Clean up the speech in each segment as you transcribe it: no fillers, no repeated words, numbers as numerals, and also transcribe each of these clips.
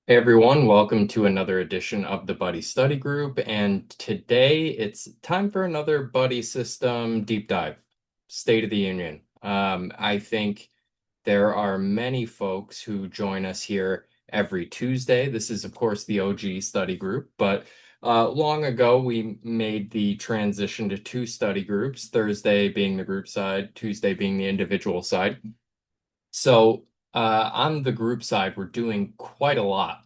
Hey everyone, welcome to another edition of the Buddy Study Group. And today it's time for another Buddy System deep dive, State of the Union. I think there are many folks who join us here every Tuesday. This is, of course, the OG study group, but long ago we made the transition to two study groups, Thursday being the group side, Tuesday being the individual side. So on the group side, we're doing quite a lot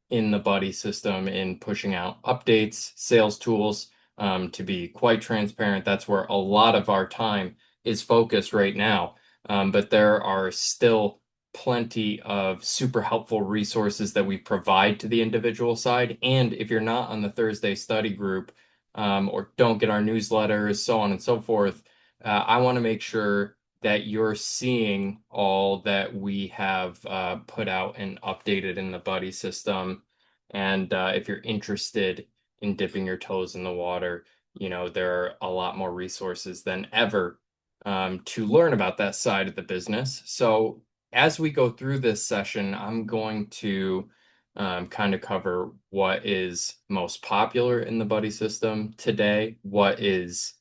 in the buddy system in pushing out updates, sales tools. To be quite transparent, that's where a lot of our time is focused right now. But there are still plenty of super helpful resources that we provide to the individual side. And if you're not on the Thursday study group, or don't get our newsletters, so on and so forth, I want to make sure that you're seeing all that we have put out and updated in the buddy system. And if you're interested in dipping your toes in the water, there are a lot more resources than ever to learn about that side of the business. So as we go through this session, I'm going to kind of cover what is most popular in the buddy system today, what is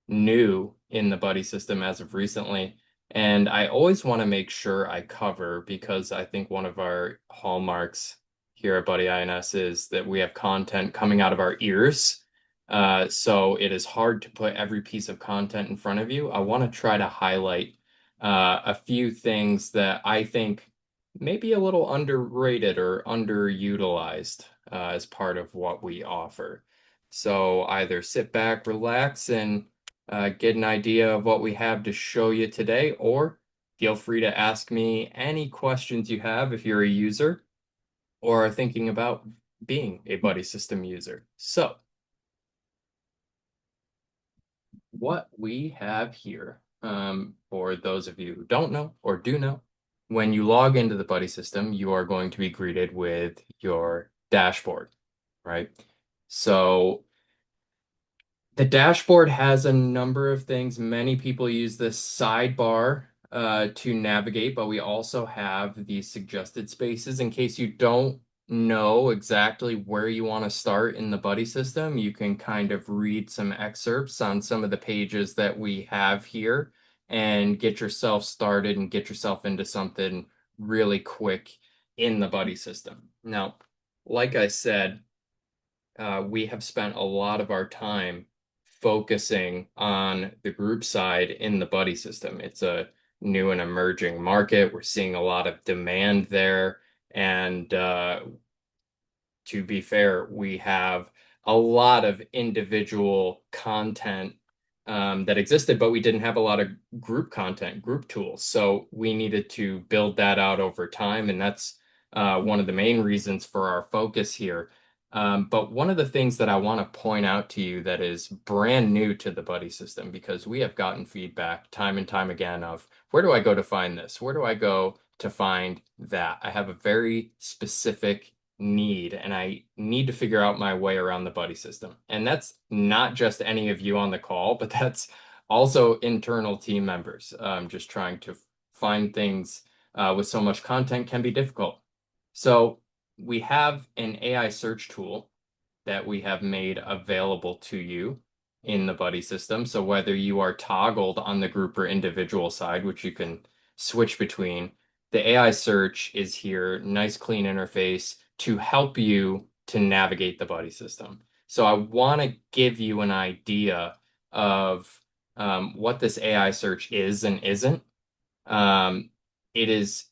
new in the buddy system as of recently. And I always want to make sure I cover because I think one of our hallmarks here at Buddy INS is that we have content coming out of our ears. So it is hard to put every piece of content in front of you. I want to try to highlight a few things that I think may be a little underrated or underutilized as part of what we offer. So either sit back, relax, and get an idea of what we have to show you today, or feel free to ask me any questions you have if you're a user or are thinking about being a buddy system user. So, what we have here, for those of you who don't know or do know, when you log into the buddy system, you are going to be greeted with your dashboard, right? So, the dashboard has a number of things. Many people use this sidebar to navigate, but we also have these suggested spaces in case you don't know exactly where you want to start in the buddy system. You can kind of read some excerpts on some of the pages that we have here and get yourself started and get yourself into something really quick in the buddy system. Now, like I said, we have spent a lot of our time focusing on the group side in the buddy system. It's a new and emerging market. We're seeing a lot of demand there. And to be fair, we have a lot of individual content that existed, but we didn't have a lot of group content, group tools. So we needed to build that out over time. And that's one of the main reasons for our focus here. But one of the things that I want to point out to you that is brand new to the buddy system, because we have gotten feedback time and time again of where do I go to find this? Where do I go to find that? I have a very specific need and I need to figure out my way around the buddy system. And that's not just any of you on the call, but that's also internal team members. Just trying to find things with so much content can be difficult. So we have an AI search tool that we have made available to you in the buddy system. So whether you are toggled on the group or individual side, which you can switch between, the AI search is here, nice clean interface to help you to navigate the buddy system. So I want to give you an idea of what this AI search is and isn't. Um, it is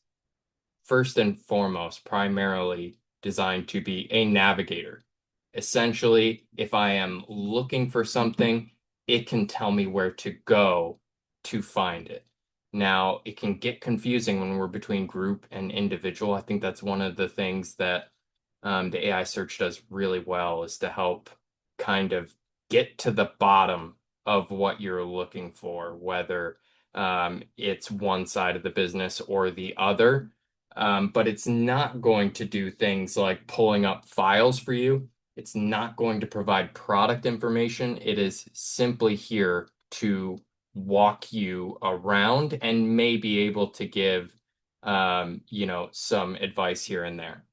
first and foremost primarily designed to be a navigator. Essentially, if I am looking for something, it can tell me where to go to find it. Now, it can get confusing when we're between group and individual. I think that's one of the things that the AI search does really well is to help kind of get to the bottom of what you're looking for, whether it's one side of the business or the other. But it's not going to do things like pulling up files for you. It's not going to provide product information. It is simply here to walk you around and may be able to give, some advice here and there.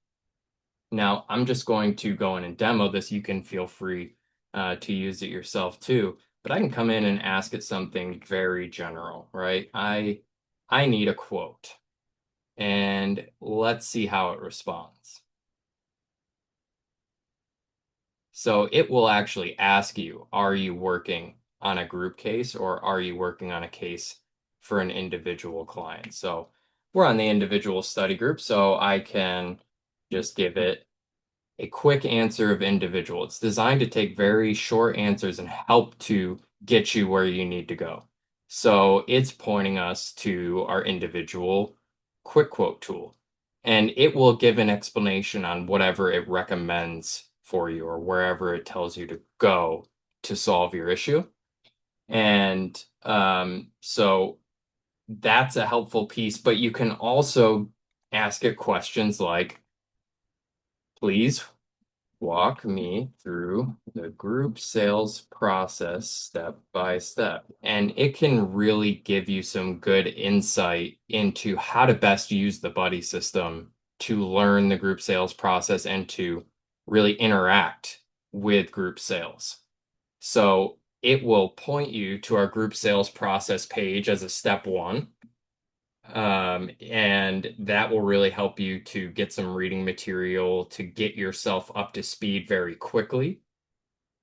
Now, I'm just going to go in and demo this. You can feel free to use it yourself too. But I can come in and ask it something very general, right? I need a quote, and let's see how it responds. So it will actually ask you, are you working on a group case or are you working on a case for an individual client? So we're on the individual study group, so I can just give it a quick answer of individual. It's designed to take very short answers and help to get you where you need to go. So it's pointing us to our individual quick quote tool. And it will give an explanation on whatever it recommends for you or wherever it tells you to go to solve your issue. And so that's a helpful piece, but you can also ask it questions like, please walk me through the group sales process step by step. And it can really give you some good insight into how to best use the buddy system to learn the group sales process and to really interact with group sales. So it will point you to our group sales process page as a step one. And that will really help you to get some reading material to get yourself up to speed very quickly.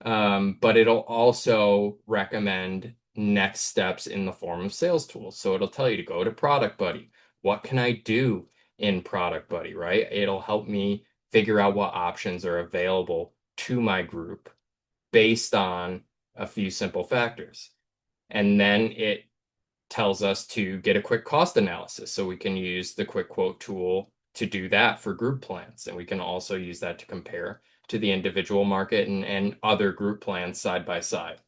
But it'll also recommend next steps in the form of sales tools. So it'll tell you to go to Product Buddy. What can I do in Product Buddy, right? It'll help me figure out what options are available to my group based on a few simple factors. And then it tells us to get a quick cost analysis. So we can use the quick quote tool to do that for group plans. And we can also use that to compare to the individual market and other group plans side by side.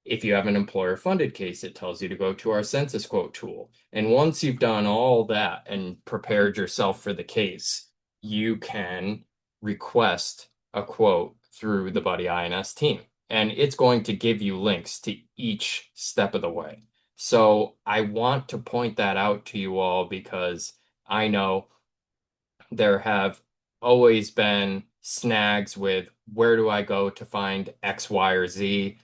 If you have an employer funded case, it tells you to go to our census quote tool. And once you've done all that and prepared yourself for the case, you can request a quote through the Buddy INS team. And it's going to give you links to each step of the way. So I want to point that out to you all because I know there have always been snags with where do I go to find X, Y, or Z?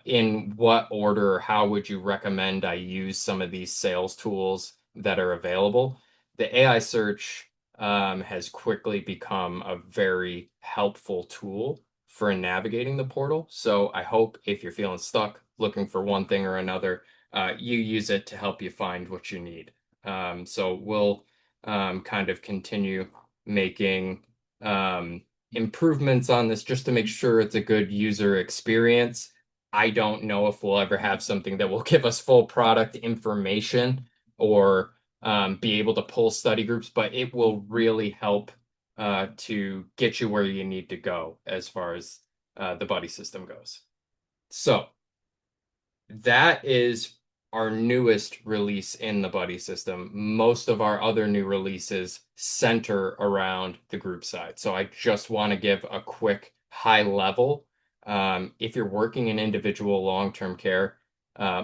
In what order or how would you recommend I use some of these sales tools that are available? The AI search has quickly become a very helpful tool for navigating the portal. So I hope if you're feeling stuck looking for one thing or another, you use it to help you find what you need. So we'll kind of continue making improvements on this just to make sure it's a good user experience. I don't know if we'll ever have something that will give us full product information or be able to pull study groups, but it will really help to get you where you need to go as far as the buddy system goes. So that is our newest release in the buddy system. Most of our other new releases center around the group side. So I just want to give a quick high level. If you're working in individual long-term care,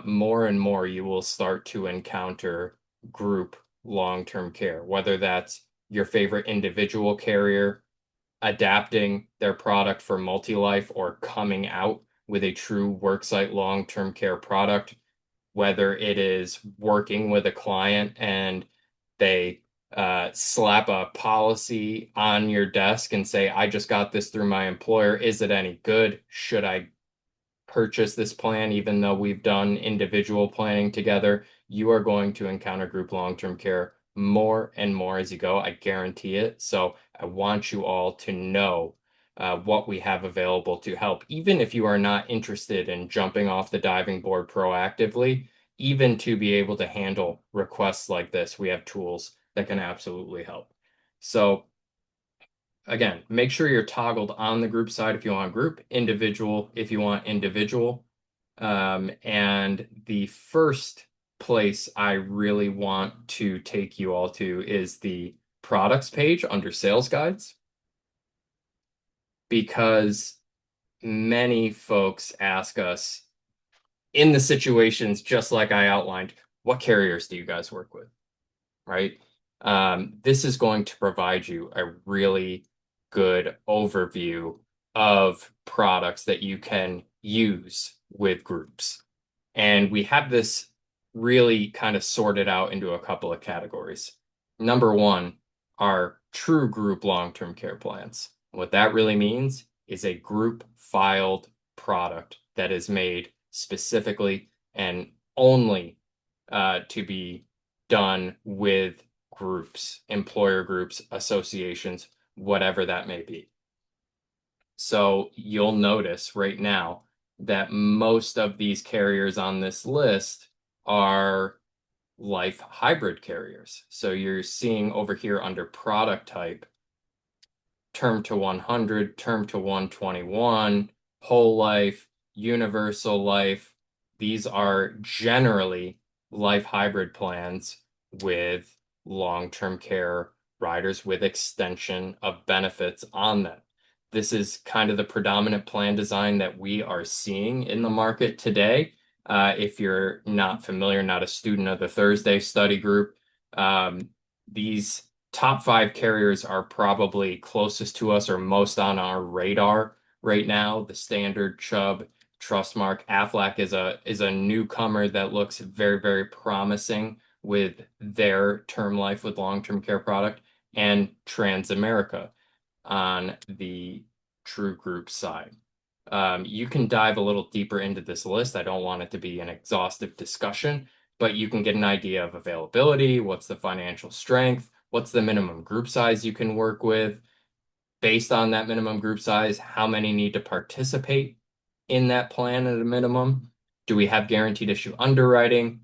more and more you will start to encounter group long-term care, whether that's your favorite individual carrier adapting their product for multi-life or coming out with a true worksite long-term care product, whether it is working with a client and they slap a policy on your desk and say, I just got this through my employer. Is it any good? Should I purchase this plan, even though we've done individual planning together? You are going to encounter group long-term care more and more as you go. I guarantee it. So I want you all to know what we have available to help, even if you are not interested in jumping off the diving board proactively, even to be able to handle requests like this, we have tools that can absolutely help. So again, make sure you're toggled on the group side if you want group, individual if you want individual. And the first place I really want to take you all to is the products page under sales guides, because many folks ask us in the situations just like I outlined, what carriers do you guys work with? Right? This is going to provide you a really good overview of products that you can use with groups. And we have this really kind of sorted out into a couple of categories. Number one are true group long-term care plans. What that really means is a group filed product that is made specifically and only to be done with groups, employer groups, associations, whatever that may be. So you'll notice right now that most of these carriers on this list are life hybrid carriers. So you're seeing over here under product type, term to 100, term to 121, whole life, universal life. These are generally life hybrid plans with long-term care riders with extension of benefits on them. This is kind of the predominant plan design that we are seeing in the market today. If you're not familiar, not a student of the Thursday study group, these top five carriers are probably closest to us or most on our radar right now. The Standard, Chubb, Trustmark, Aflac is a newcomer that looks very, very promising with their term life with long-term care product, and Transamerica on the True Group side. You can dive a little deeper into this list. I don't want it to be an exhaustive discussion, but you can get an idea of availability, what's the financial strength, what's the minimum group size you can work with. Based on that minimum group size, how many need to participate in that plan at a minimum? Do we have guaranteed issue underwriting?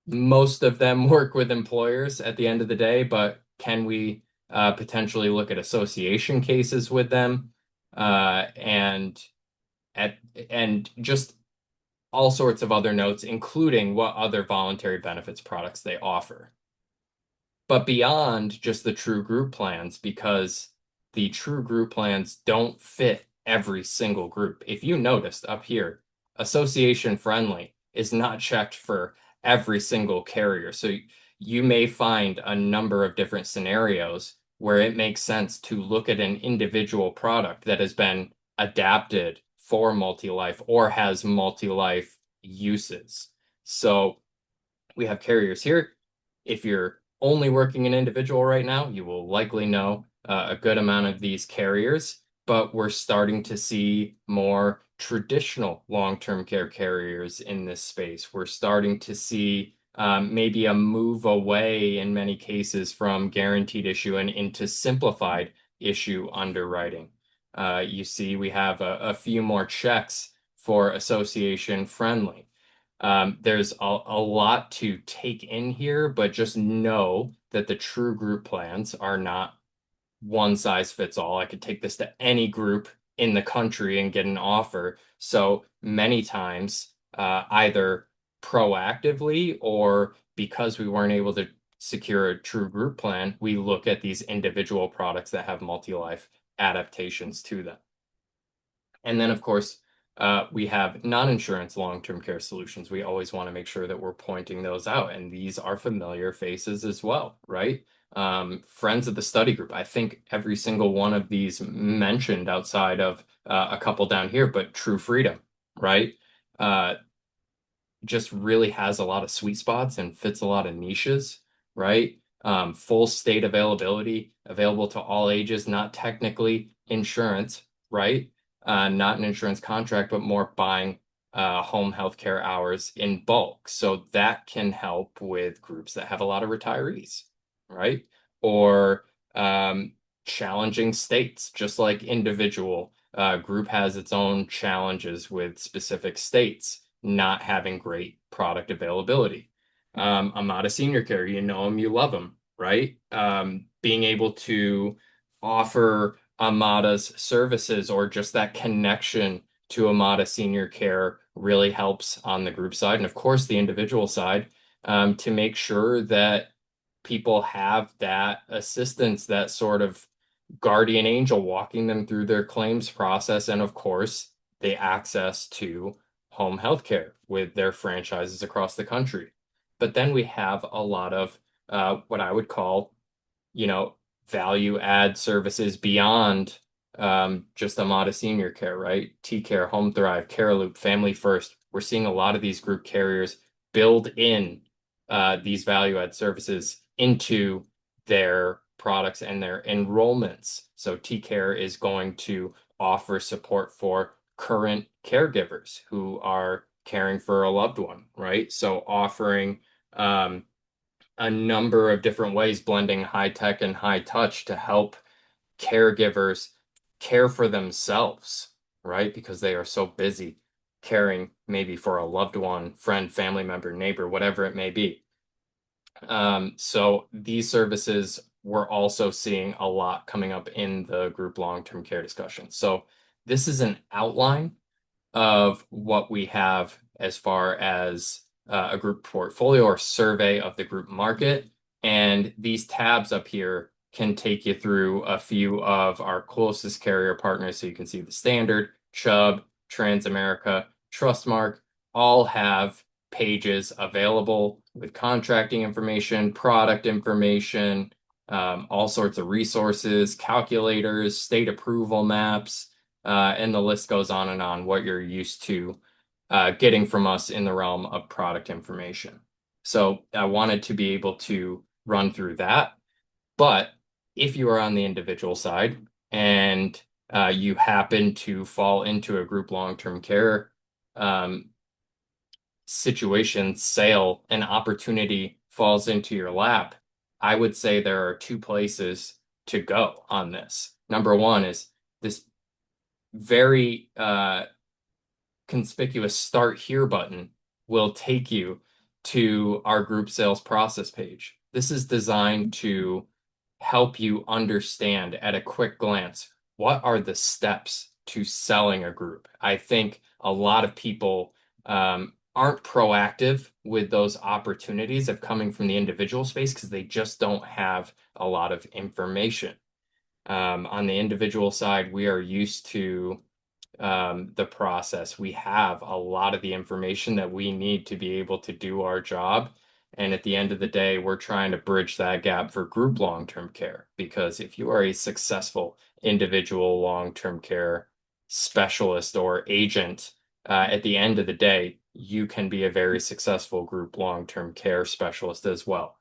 Most of them work with employers at the end of the day, but can we potentially look at association cases with them? And just all sorts of other notes, including what other voluntary benefits products they offer. But beyond just the true group plans, because the true group plans don't fit every single group. If you noticed up here, association friendly is not checked for every single carrier. So you may find a number of different scenarios where it makes sense to look at an individual product that has been adapted for multi-life or has multi-life uses. So we have carriers here. If you're only working an individual right now, you will likely know a good amount of these carriers, but we're starting to see more traditional long-term care carriers in this space. We're starting to see maybe a move away in many cases from guaranteed issue and into simplified issue underwriting. You see, we have a few more checks for association friendly. There's a lot to take in here, but just know that the true group plans are not one size fits all. I could take this to any group in the country and get an offer. So many times, either proactively or because we weren't able to secure a true group plan, we look at these individual products that have multi-life adaptations to them. And then, of course, we have non-insurance long-term care solutions. We always want to make sure that we're pointing those out. And these are familiar faces as well, right? Friends of the study group. I think every single one of these mentioned outside of a couple down here, but True Freedom, right? Just really has a lot of sweet spots and fits a lot of niches, right? Full state availability, available to all ages, not technically insurance, right? Not an insurance contract, but more buying home healthcare hours in bulk. So that can help with groups that have a lot of retirees, right? Or challenging states, just like individual group has its own challenges with specific states not having great product availability. Amada Senior Care, you know them, you love them, right? Being able to offer Amada's services or just that connection to Amada Senior Care really helps on the group side. And of course, the individual side, to make sure that people have that assistance, that sort of guardian angel walking them through their claims process. And of course, the access to home healthcare with their franchises across the country. But then we have a lot of what I would call you know, value add services beyond just Amada Senior Care, right? T-Care, Home Thrive, Caraloop, Family First. We're seeing a lot of these group carriers build in these value add services into their products and their enrollments. So T-Care is going to offer support for current caregivers who are caring for a loved one, right? So offering um, a number of different ways, blending high tech and high touch to help caregivers care for themselves, right? Because they are so busy caring maybe for a loved one, friend, family member, neighbor, whatever it may be. So these services we're also seeing a lot coming up in the group long-term care discussion. So this is an outline of what we have as far as a group portfolio or survey of the group market. And these tabs up here can take you through a few of our closest carrier partners. So you can see the Standard, Chubb, Transamerica, Trustmark, all have pages available with contracting information, product information, all sorts of resources, calculators, state approval maps, and the list goes on and on, what you're used to getting from us in the realm of product information. So I wanted to be able to run through that. But if you are on the individual side and you happen to fall into a group long-term care um, situation, sale, an opportunity falls into your lap, I would say there are two places to go on this. Number one is this very conspicuous Start Here button will take you to our group sales process page. This is designed to help you understand at a quick glance what are the steps to selling a group. I think a lot of people aren't proactive with those opportunities of coming from the individual space because they just don't have a lot of information. On the individual side, we are used to the process. We have a lot of the information that we need to be able to do our job. And at the end of the day, we're trying to bridge that gap for group long-term care. Because if you are a successful individual long-term care specialist or agent, at the end of the day, you can be a very successful group long-term care specialist as well.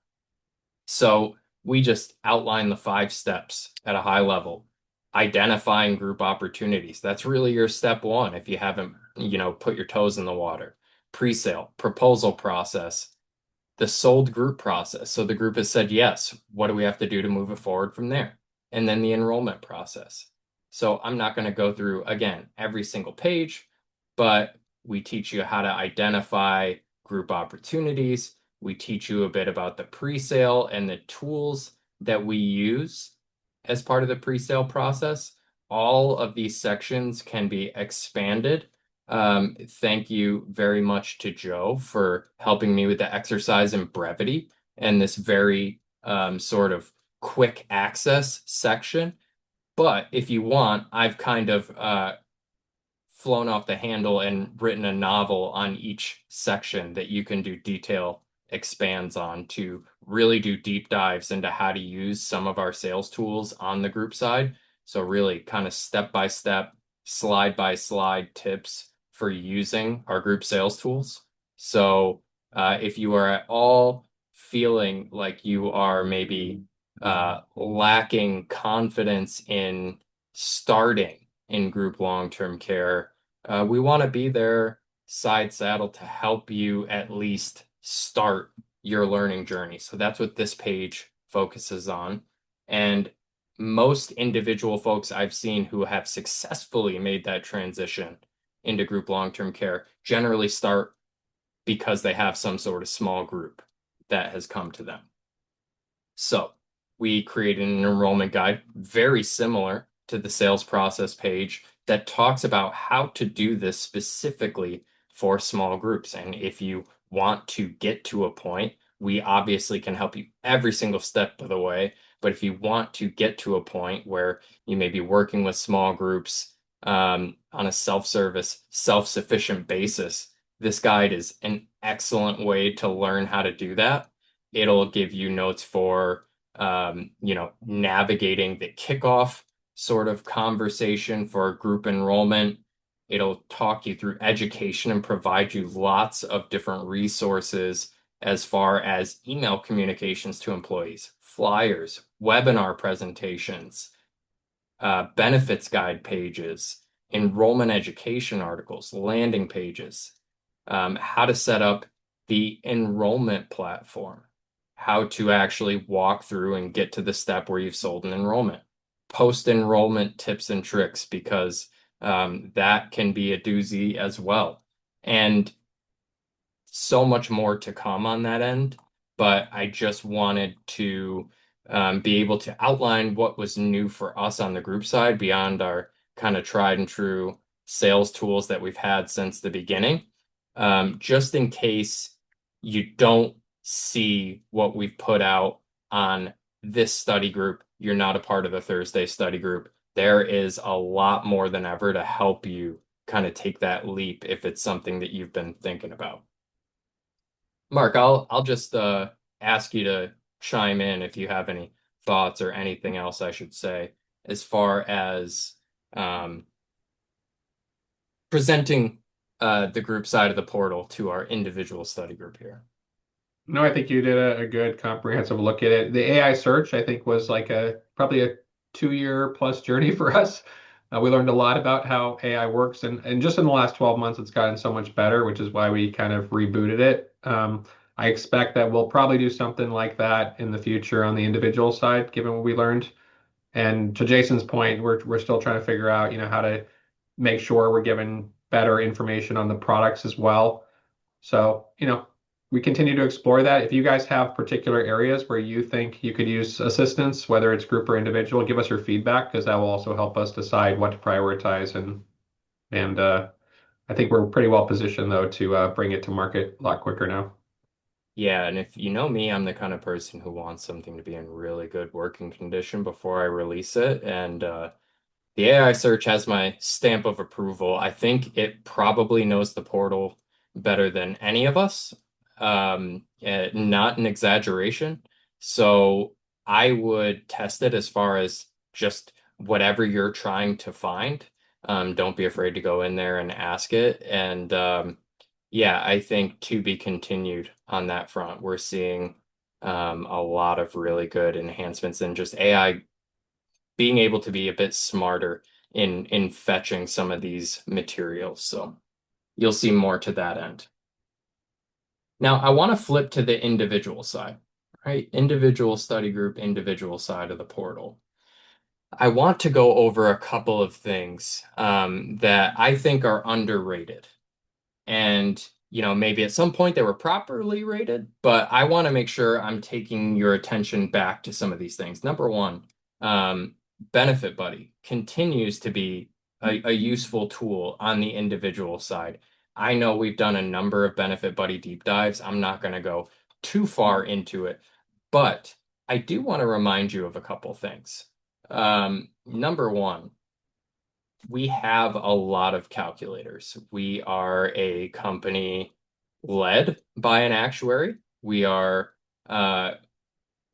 So we just outline the 5 steps at a high level. Identifying group opportunities. That's really your step one if you haven't, put your toes in the water. Pre-sale, proposal process, the sold group process. So the group has said yes. What do we have to do to move it forward from there? And then the enrollment process. So I'm not going to go through, again, every single page, but we teach you how to identify group opportunities. We teach you a bit about the pre-sale and the tools that we use as part of the pre-sale process. All of these sections can be expanded. Thank you very much to Joe for helping me with the exercise in brevity and this very sort of quick access section. But if you want, I've kind of flown off the handle and written a novel on each section that you can do detail expands on to really do deep dives into how to use some of our sales tools on the group side. So really kind of step by step, slide by slide tips for using our group sales tools. So if you are at all feeling like you are maybe lacking confidence in starting in group long-term care, we want to be there side saddle to help you at least start your learning journey. So that's what this page focuses on. And most individual folks I've seen who have successfully made that transition into group long-term care generally start because they have some sort of small group that has come to them. So we created an enrollment guide very similar to the sales process page that talks about how to do this specifically for small groups. And if you want to get to a point, we obviously can help you every single step of the way. But if you want to get to a point where you may be working with small groups on a self-service, self-sufficient basis, this guide is an excellent way to learn how to do that. It'll give you notes for navigating the kickoff sort of conversation for group enrollment. It'll talk you through education and provide you lots of different resources as far as email communications to employees, flyers, webinar presentations, benefits guide pages, enrollment education articles, landing pages, how to set up the enrollment platform, how to actually walk through and get to the step where you've sold an enrollment, post-enrollment tips and tricks, because that can be a doozy as well. And so much more to come on that end, but I just wanted to be able to outline what was new for us on the group side beyond our kind of tried and true sales tools that we've had since the beginning. Just in case you don't see what we've put out on this study group, you're not a part of the Thursday study group. There is a lot more than ever to help you kind of take that leap if it's something that you've been thinking about. Mark, I'll just ask you to chime in if you have any thoughts or anything else I should say as far as presenting the group side of the portal to our individual study group here. No, I think you did a good comprehensive look at it. The AI search, I think, was like probably a 2 year plus journey for us. We learned a lot about how AI works, and just in the last 12 months, it's gotten so much better, which is why we kind of rebooted it. I expect that we'll probably do something like that in the future on the individual side, given what we learned. And to Jason's point, we're still trying to figure out, how to make sure we're giving better information on the products as well. So, we continue to explore that. If you guys have particular areas where you think you could use assistance, whether it's group or individual, give us your feedback because that will also help us decide what to prioritize. And I think we're pretty well positioned though to bring it to market a lot quicker now. Yeah, and if you know me, I'm the kind of person who wants something to be in really good working condition before I release it. And the AI search has my stamp of approval. I think it probably knows the portal better than any of us. Not an exaggeration. So I would test it as far as just whatever you're trying to find. Don't be afraid to go in there and ask it. And yeah, I think to be continued on that front. We're seeing a lot of really good enhancements in just AI being able to be a bit smarter in fetching some of these materials. So you'll see more to that end. Now, I want to flip to the individual side, right? Individual study group, individual side of the portal. I want to go over a couple of things that I think are underrated. And, maybe at some point they were properly rated, but I want to make sure I'm taking your attention back to some of these things. Number one, Benefit Buddy continues to be a useful tool on the individual side. I know we've done a number of Benefit Buddy deep dives. I'm not going to go too far into it, but I do want to remind you of a couple things. Number one, we have a lot of calculators. We are a company led by an actuary. Uh,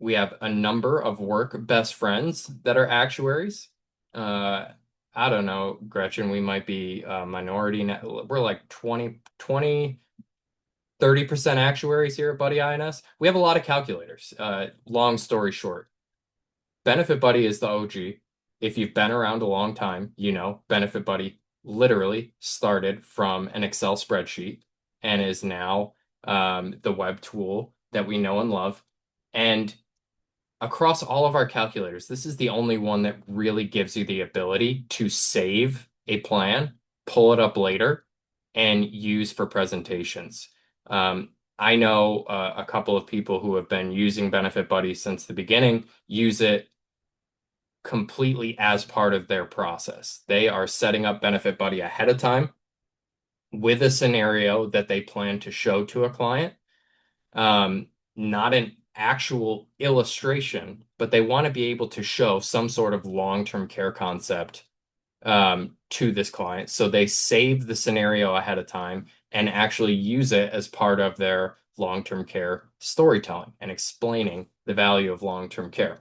we have a number of work best friends that are actuaries. Uh, I don't know, Gretchen, we might be a minority now. We're like 30% actuaries here at Buddy INS. We have a lot of calculators. Long story short, Benefit Buddy is the OG. If you've been around a long time, Benefit Buddy literally started from an Excel spreadsheet and is now the web tool that we know and love. And across all of our calculators, this is the only one that really gives you the ability to save a plan, pull it up later, and use for presentations. I know a couple of people who have been using Benefit Buddy since the beginning use it completely as part of their process. They are setting up Benefit Buddy ahead of time with a scenario that they plan to show to a client. Not an actual illustration, but they want to be able to show some sort of long-term care concept to this client. So they save the scenario ahead of time and actually use it as part of their long-term care storytelling and explaining the value of long-term care.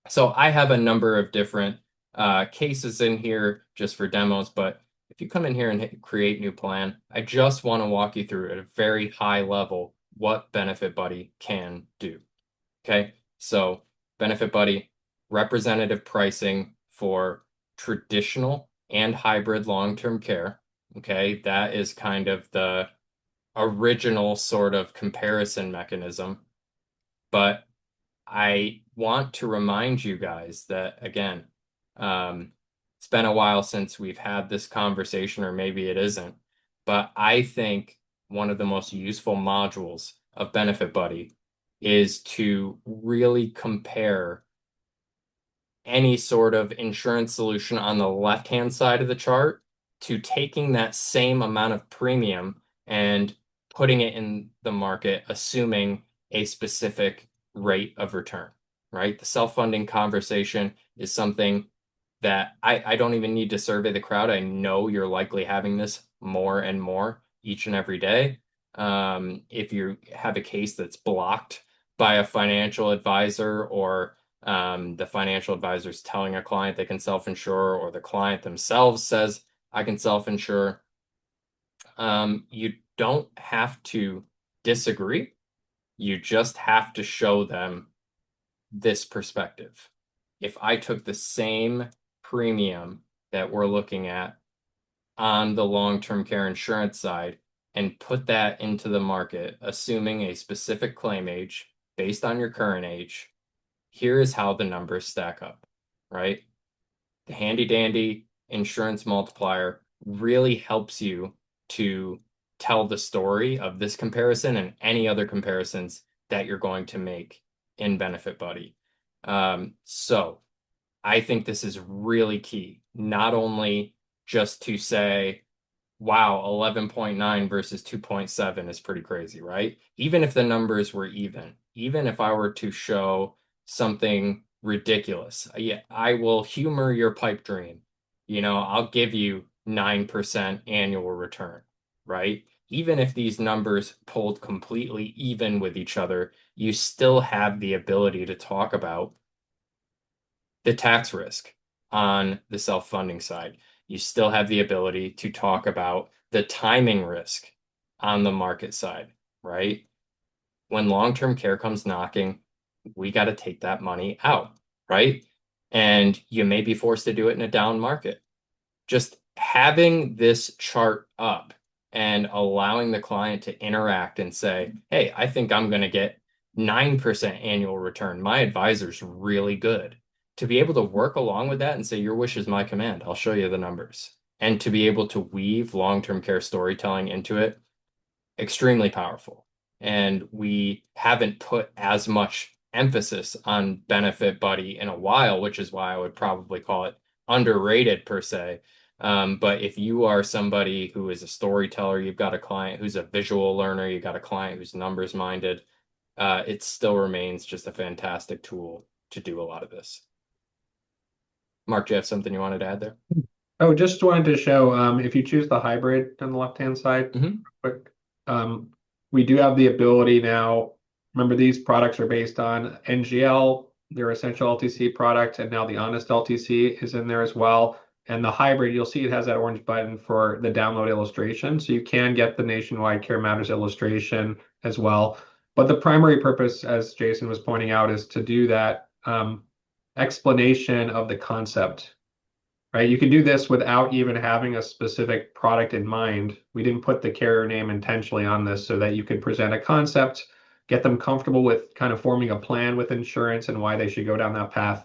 So I have a number of different cases in here just for demos, but if you come in here and hit create new plan, I just want to walk you through at a very high level what Benefit Buddy can do. Okay, so Benefit Buddy, representative pricing for traditional and hybrid long-term care. Okay, that is kind of the original sort of comparison mechanism. But I want to remind you guys that, again, it's been a while since we've had this conversation, or maybe it isn't, but I think one of the most useful modules of Benefit Buddy is to really compare any sort of insurance solution on the left-hand side of the chart to taking that same amount of premium and putting it in the market, assuming a specific rate of return, right? The self-funding conversation is something that I don't even need to survey the crowd. I know you're likely having this more and more each and every day. If you have a case that's blocked by a financial advisor, or the financial advisor is telling a client they can self-insure, or the client themselves says, I can self-insure, you don't have to disagree. You just have to show them this perspective. If I took the same premium that we're looking at on the long-term care insurance side and put that into the market, assuming a specific claim age based on your current age, here is how the numbers stack up, right? The handy dandy insurance multiplier really helps you to tell the story of this comparison and any other comparisons that you're going to make in Benefit Buddy. So I think this is really key, not only just to say, wow, 11.9 versus 2.7 is pretty crazy, right? Even if the numbers were even if I were to show something ridiculous, yeah, I will humor your pipe dream. I'll give you 9% annual return, right? Even if these numbers pulled completely even with each other, you still have the ability to talk about the tax risk on the self-funding side. You still have the ability to talk about the timing risk on the market side, right? When long-term care comes knocking, we got to take that money out, right? And you may be forced to do it in a down market. Just having this chart up and allowing the client to interact and say, hey, I think I'm going to get 9% annual return. My advisor's really good. To be able to work along with that and say, your wish is my command, I'll show you the numbers. And to be able to weave long-term care storytelling into it, extremely powerful. And we haven't put as much emphasis on Benefit Buddy in a while, which is why I would probably call it underrated per se. But if you are somebody who is a storyteller, you've got a client who's a visual learner, you've got a client who's numbers minded, it still remains just a fantastic tool to do a lot of this. Mark, do you have something you wanted to add there? Oh, just wanted to show if you choose the hybrid on the left-hand side, Mhm. quick, we do have the ability now. Remember, these products are based on NGL, their essential LTC product, and now the Honest LTC is in there as well. And the hybrid, you'll see it has that orange button for the download illustration. So you can get the Nationwide Care Matters illustration as well. But the primary purpose, as Jason was pointing out, is to do that explanation of the concept, right? You can do this without even having a specific product in mind. We didn't put the carrier name intentionally on this so that you could present a concept, get them comfortable with kind of forming a plan with insurance and why they should go down that path.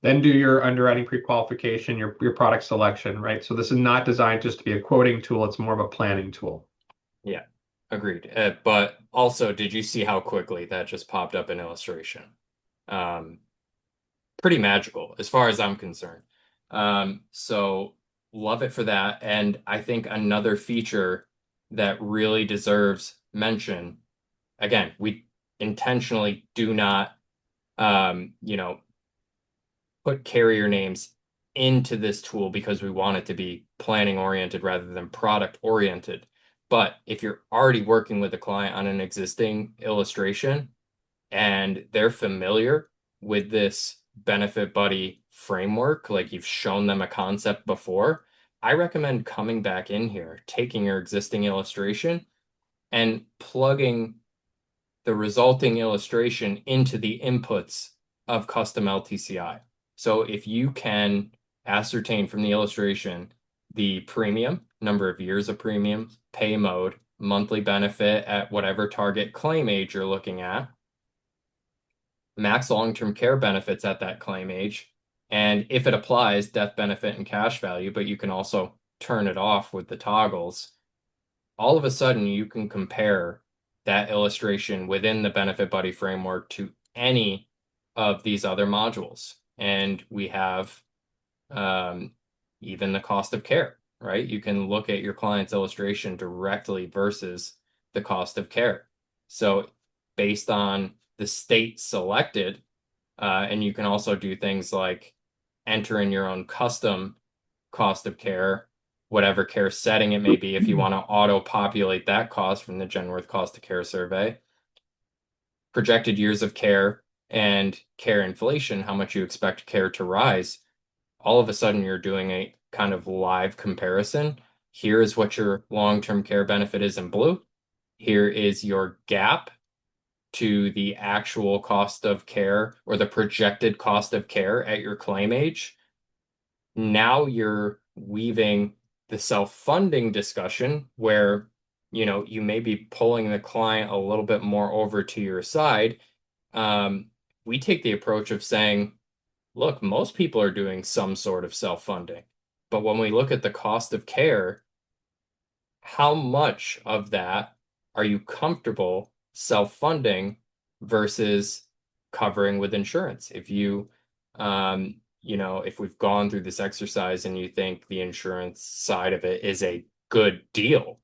Then do your underwriting pre-qualification, your product selection, right? So this is not designed just to be a quoting tool. It's more of a planning tool. Yeah, agreed. But also, did you see how quickly that just popped up in illustration? Um, Pretty magical as far as I'm concerned. So love it for that. And I think another feature that really deserves mention, again, we intentionally do not, put carrier names into this tool because we want it to be planning oriented rather than product oriented. But if you're already working with a client on an existing illustration, and they're familiar with this benefit buddy framework, like you've shown them a concept before, I recommend coming back in here, taking your existing illustration and plugging the resulting illustration into the inputs of custom LTCI. So if you can ascertain from the illustration the premium, number of years of premiums, pay mode, monthly benefit at whatever target claim age you're looking at, max long-term care benefits at that claim age, and if it applies, death benefit and cash value, but you can also turn it off with the toggles. All of a sudden, you can compare that illustration within the Benefit Buddy framework to any of these other modules. And we have um, even the cost of care, right? You can look at your client's illustration directly versus the cost of care. So based on the state selected, and you can also do things like enter in your own custom cost of care, whatever care setting it may be, if you want to auto-populate that cost from the Genworth Cost of Care Survey, projected years of care and care inflation, how much you expect care to rise, all of a sudden you're doing a kind of live comparison. Here is what your long-term care benefit is in blue. Here is your gap to the actual cost of care or the projected cost of care at your claim age. Now you're weaving the self-funding discussion where, you may be pulling the client a little bit more over to your side. We take the approach of saying, look, most people are doing some sort of self-funding. But when we look at the cost of care, how much of that are you comfortable self-funding versus covering with insurance? If we've gone through this exercise and you think the insurance side of it is a good deal,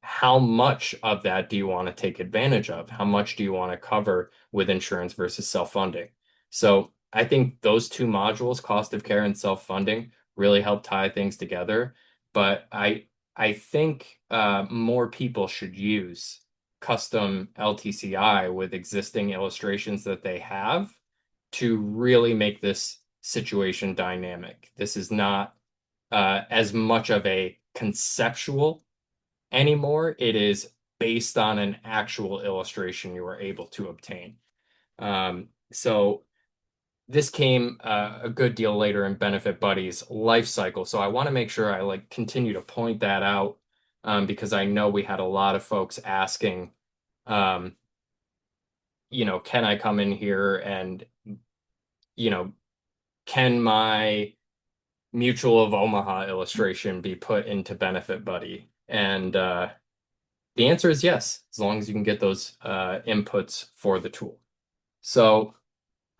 how much of that do you want to take advantage of? How much do you want to cover with insurance versus self-funding? So I think those two modules, cost of care and self-funding, really help tie things together. But I think more people should use custom LTCI with existing illustrations that they have to really make this situation dynamic. This is not as much of a conceptual anymore. It is based on an actual illustration you were able to obtain. So this came a good deal later in Benefit Buddy's life cycle. So I want to make sure I continue to point that out because I know we had a lot of folks asking, um, can I come in here and, you know, can my Mutual of Omaha illustration be put into Benefit Buddy? And the answer is yes, as long as you can get those inputs for the tool. So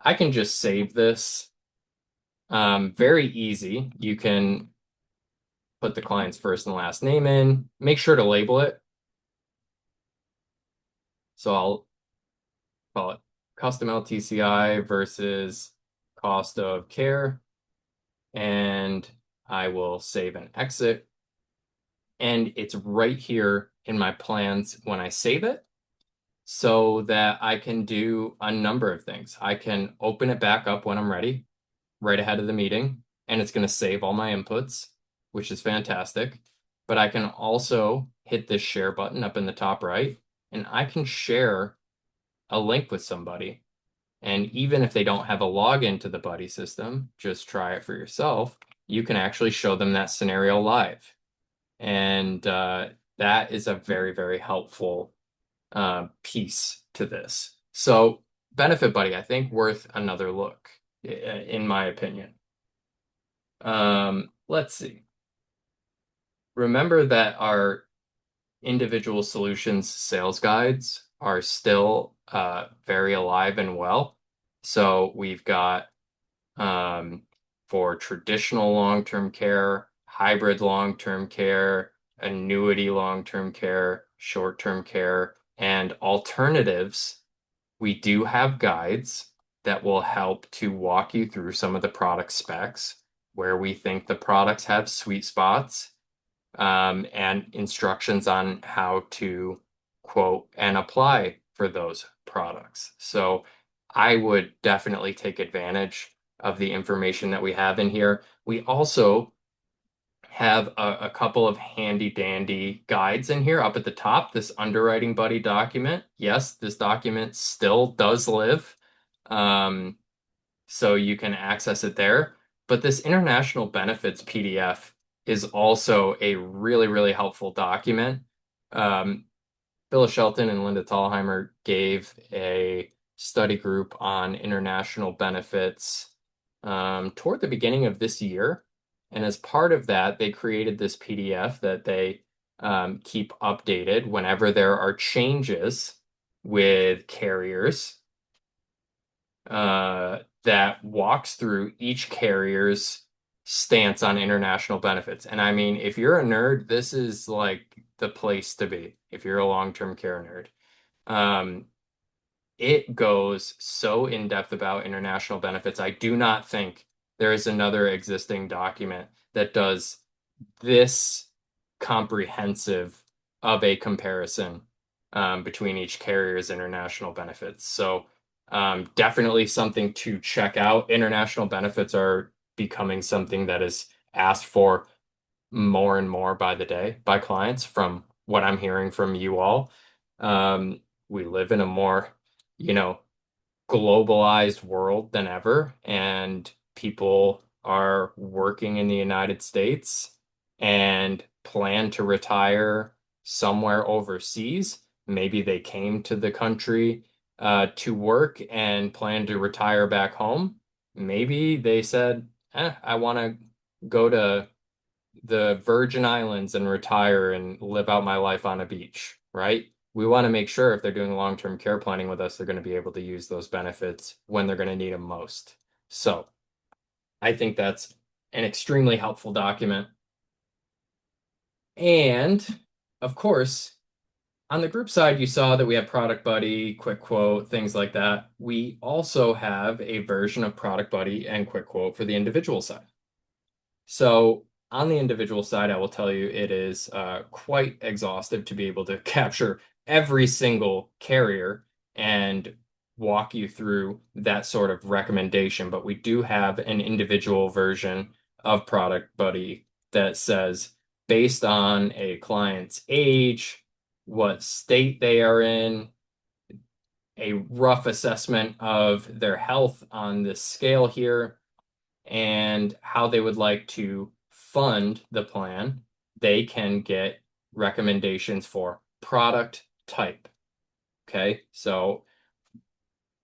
I can just save this. Very easy. You can put the client's first and last name in. Make sure to label it. So I'll call it custom LTCI versus cost of care. And I will save and exit. And it's right here in my plans when I save it so that I can do a number of things. I can open it back up when I'm ready, right ahead of the meeting, and it's going to save all my inputs, which is fantastic. But I can also hit this share button up in the top right, and I can share a link with somebody. And even if they don't have a login to the Buddy system, just try it for yourself. You can actually show them that scenario live. And that is a very, very helpful piece to this. So Benefit Buddy, I think worth another look, in my opinion. Let's see. Remember that our individual solutions sales guides are still very alive and well. So we've got for traditional long-term care, hybrid long-term care, annuity long-term care, short-term care, and alternatives. We do have guides that will help to walk you through some of the product specs, where we think the products have sweet spots, and instructions on how to quote and apply for those products. So I would definitely take advantage of the information that we have in here. We also have a couple of handy dandy guides in here up at the top. This underwriting buddy document. Yes, this document still does live. Um, so you can access it there. But this international benefits PDF is also a really, really helpful document. Um, Phyllis Shelton and Linda Thalheimer gave a study group on international benefits toward the beginning of this year. And as part of that, they created this PDF that they keep updated whenever there are changes with carriers that walks through each carrier's stance on international benefits. And I mean, if you're a nerd, this is like the place to be if you're a long-term care nerd. It goes so in depth about international benefits. I do not think there is another existing document that does this comprehensive of a comparison between each carrier's international benefits. So definitely something to check out. International benefits are becoming something that is asked for more and more by the day by clients from what I'm hearing from you all. We live in a more, you know, globalized world than ever, and people are working in the United States and plan to retire somewhere overseas. Maybe they came to the country to work and plan to retire back home. Maybe they said, I want to go to the Virgin Islands and retire and live out my life on a beach, right? We want to make sure if they're doing long-term care planning with us, they're going to be able to use those benefits when they're going to need them most. So I think that's an extremely helpful document. And of course, on the group side, you saw that we have Product Buddy, Quick Quote, things like that. We also have a version of Product Buddy and Quick Quote for the individual side. So on the individual side, I will tell you it is quite exhaustive to be able to capture every single carrier and walk you through that sort of recommendation. But we do have an individual version of Product Buddy that says, based on a client's age, what state they are in, a rough assessment of their health on this scale here, and how they would like to fund the plan, they can get recommendations for product type. Okay, so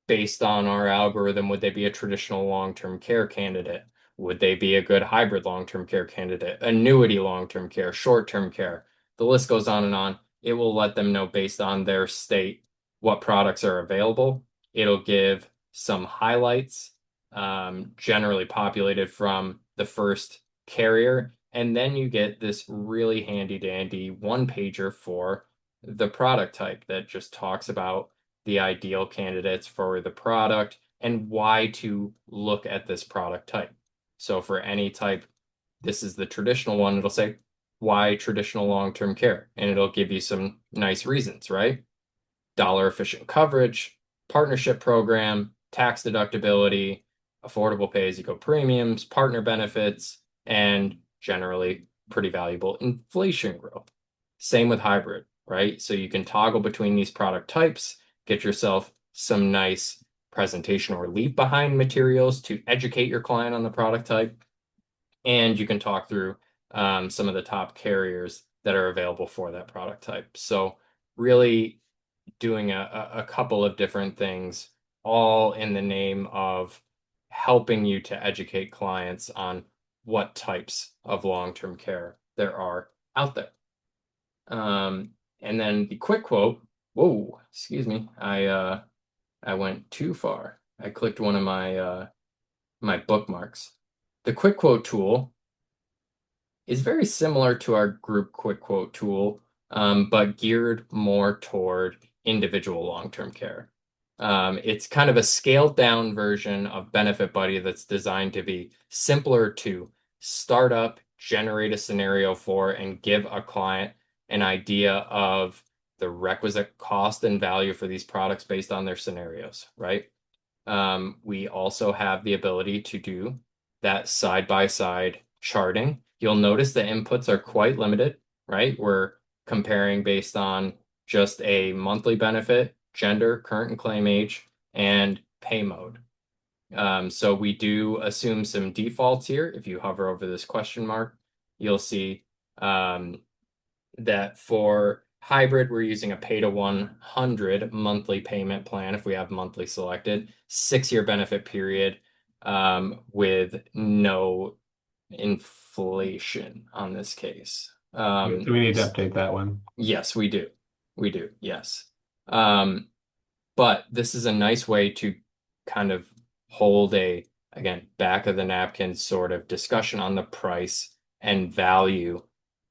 based on our algorithm, would they be a traditional long-term care candidate? Would they be a good hybrid long-term care candidate? Annuity long-term care, short-term care? The list goes on and on. It will let them know based on their state what products are available. It'll give some highlights, generally populated from the first carrier. And then you get this really handy dandy one pager for the product type that just talks about the ideal candidates for the product and why to look at this product type. So for any type, this is the traditional one. It'll say, why traditional long-term care? And it'll give you some nice reasons, right? Dollar efficient coverage, partnership program, tax deductibility, affordable pay-as-you-go premiums, partner benefits, and generally pretty valuable inflation growth. Same with hybrid, right? So you can toggle between these product types, get yourself some nice presentation or leave behind materials to educate your client on the product type. And you can talk through some of the top carriers that are available for that product type. So really doing a couple of different things, all in the name of helping you to educate clients on what types of long-term care there are out there. And then the quick quote, whoa, excuse me, I went too far. I clicked one of my bookmarks. The quick quote tool is very similar to our group quick quote tool, but geared more toward individual long-term care. It's kind of a scaled down version of Benefit Buddy that's designed to be simpler to start up, generate a scenario for, and give a client an idea of the requisite cost and value for these products based on their scenarios, right? We also have the ability to do that side-by-side charting. You'll notice the inputs are quite limited, right? We're comparing based on just a monthly benefit, gender, current and claim age, and pay mode. So we do assume some defaults here. If you hover over this question mark, you'll see that for hybrid, we're using a pay to 100 monthly payment plan if we have monthly selected, 6-year benefit period with no inflation on this case. So we need to update that one. Yes, we do. We do, yes. But this is a nice way to kind of hold a, again, back of the napkin sort of discussion on the price and value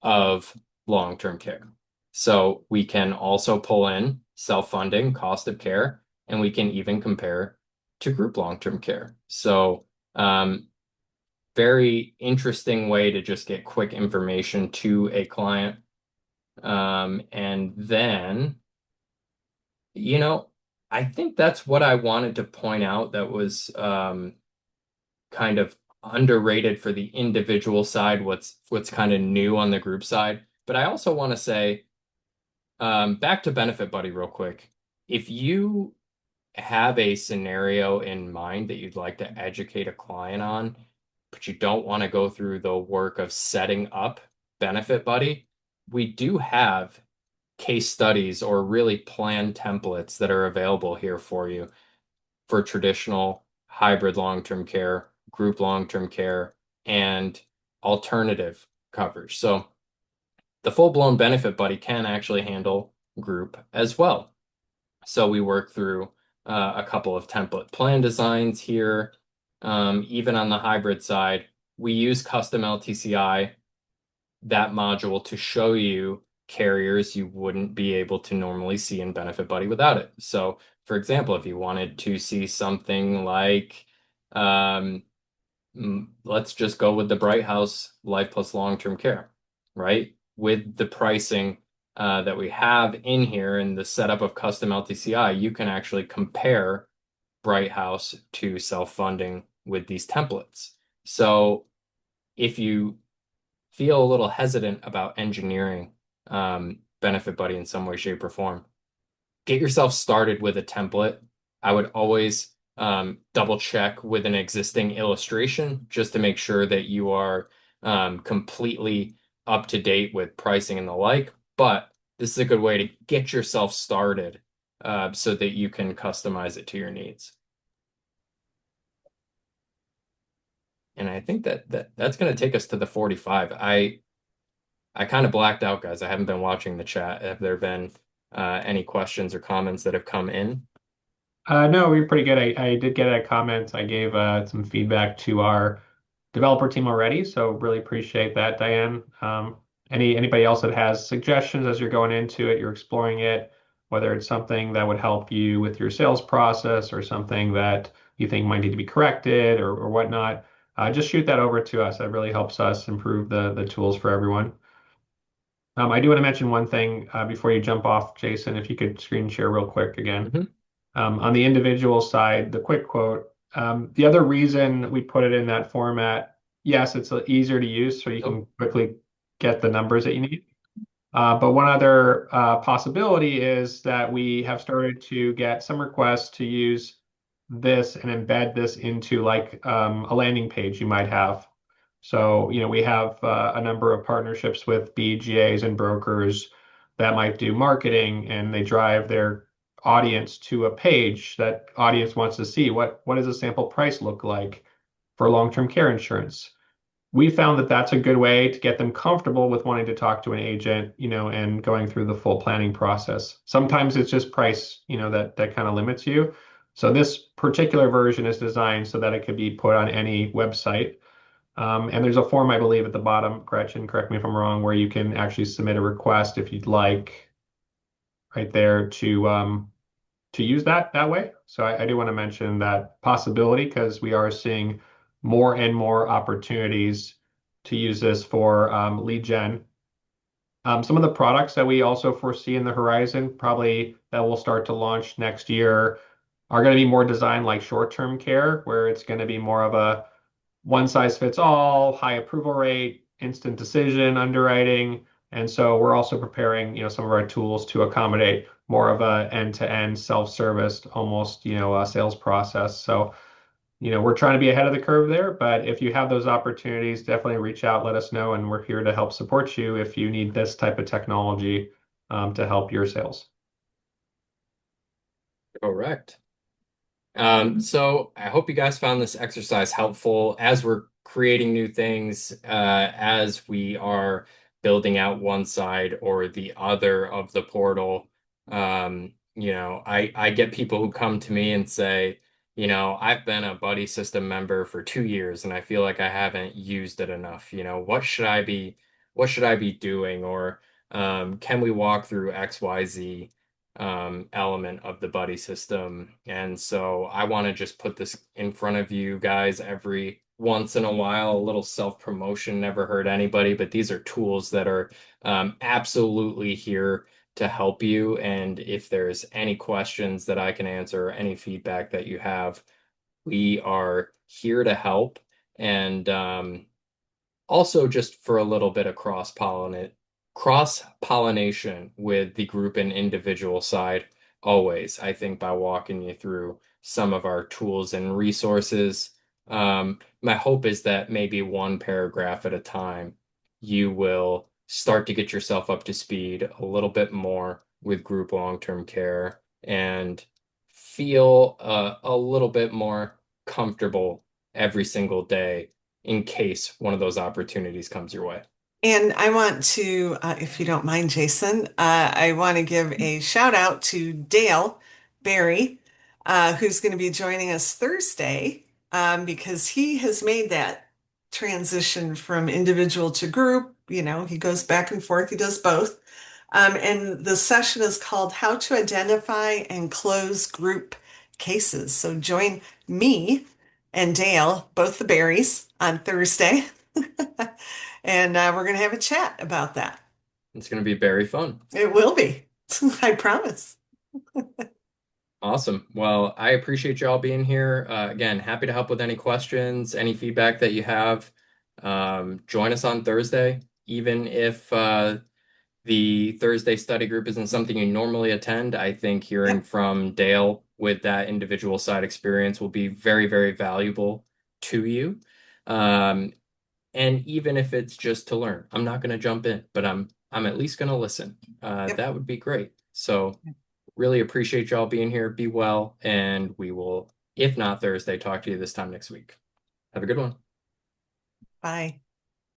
of long-term care. So we can also pull in self-funding, cost of care, and we can even compare to group long-term care. So very interesting way to just get quick information to a client. And then, you know, I think that's what I wanted to point out that was kind of underrated for the individual side, what's kind of new on the group side. But I also want to say, back to Benefit Buddy real quick. If you have a scenario in mind that you'd like to educate a client on, but you don't want to go through the work of setting up Benefit Buddy, we do have case studies or really plan templates that are available here for you for traditional hybrid long-term care, group long-term care, and alternative coverage. So the full-blown Benefit Buddy can actually handle group as well. So we work through a couple of template plan designs here. Even on the hybrid side, we use custom LTCI, that module, to show you carriers you wouldn't be able to normally see in Benefit Buddy without it. So, for example, if you wanted to see something like, let's just go with the Bright House Life Plus Long-Term Care, right? With the pricing that we have in here and the setup of custom LTCI, you can actually compare Bright House to self-funding with these templates. So if you feel a little hesitant about engineering Benefit Buddy in some way, shape, or form, get yourself started with a template. I would always double check with an existing illustration just to make sure that you are completely up to date with pricing and the like. But this is a good way to get yourself started so that you can customize it to your needs. And I think that's going to take us to the 45. I kind of blacked out, guys. I haven't been watching the chat. Have there been any questions or comments that have come in? No, we're pretty good. I did get a comment. I gave some feedback to our developer team already, so really appreciate that, Diane. Anybody else that has suggestions as you're going into it, you're exploring it, whether it's something that would help you with your sales process or something that you think might need to be corrected or whatnot, just shoot that over to us. That really helps us improve the tools for everyone. I do want to mention one thing before you jump off, Jason, if you could screen share real quick again. On the individual side, the quick quote, the other reason we put it in that format, yes, it's easier to use so you can quickly get the numbers that you need. But one other possibility is that we have started to get some requests to use this and embed this into like a landing page you might have. So, we have a number of partnerships with BGAs and brokers that might do marketing, and they drive their audience to a page that audience wants to see. What does a sample price look like for long-term care insurance? We found that that's a good way to get them comfortable with wanting to talk to an agent, and going through the full planning process. Sometimes it's just price, that kind of limits you. So this particular version is designed so that it could be put on any website. And there's a form, I believe, at the bottom, Gretchen, correct me if I'm wrong, where you can actually submit a request if you'd like, right there, to use that way. So I do want to mention that possibility because we are seeing more and more opportunities to use this for lead gen Some of the products that we also foresee in the horizon, probably that will start to launch next year, are going to be more designed like short-term care, where it's going to be more of a one size fits all, high approval rate, instant decision underwriting. And so we're also preparing, some of our tools to accommodate more of a end-to-end self-service, almost, a sales process. So, we're trying to be ahead of the curve there, but if you have those opportunities, definitely reach out, let us know, and we're here to help support you if you need this type of technology to help your sales. Correct. So I hope you guys found this exercise helpful as we're creating new things, as we are building out one side or the other of the portal. I get people who come to me and say, I've been a buddy system member for 2 years and I feel like I haven't used it enough. What should I be doing? Or can we walk through XYZ? Element of the buddy system. And so I want to just put this in front of you guys every once in a while. A little self-promotion never hurt anybody, but these are tools that are absolutely here to help you. And if there's any questions that I can answer, or any feedback that you have, we are here to help. And also, just for a little bit of cross-pollination with the group and individual side, always, I think by walking you through some of our tools and resources, my hope is that maybe one paragraph at a time, you will start to get yourself up to speed a little bit more with group long-term care and feel a little bit more comfortable every single day in case one of those opportunities comes your way. And I want to, if you don't mind, Jason, I want to give a shout out to Dale Barry, who's going to be joining us Thursday, because he has made that transition from individual to group. He goes back and forth, he does both. And the session is called How to Identify and Close Group Cases. So join me and Dale, both the Barrys, on Thursday. And we're going to have a chat about that. It's going to be very fun. It will be. I promise. Awesome. Well, I appreciate you all being here. Again, happy to help with any questions, any feedback that you have. Join us on Thursday, even if the Thursday study group isn't something you normally attend. I think hearing Yep. from Dale with that individual side experience will be very, very valuable to you. Um, and even if it's just to learn, I'm not going to jump in, but I'm at least going to listen. Yep. That would be great. So really appreciate y'all being here. Be well, and we will, if not Thursday, talk to you this time next week. Have a good one. Bye.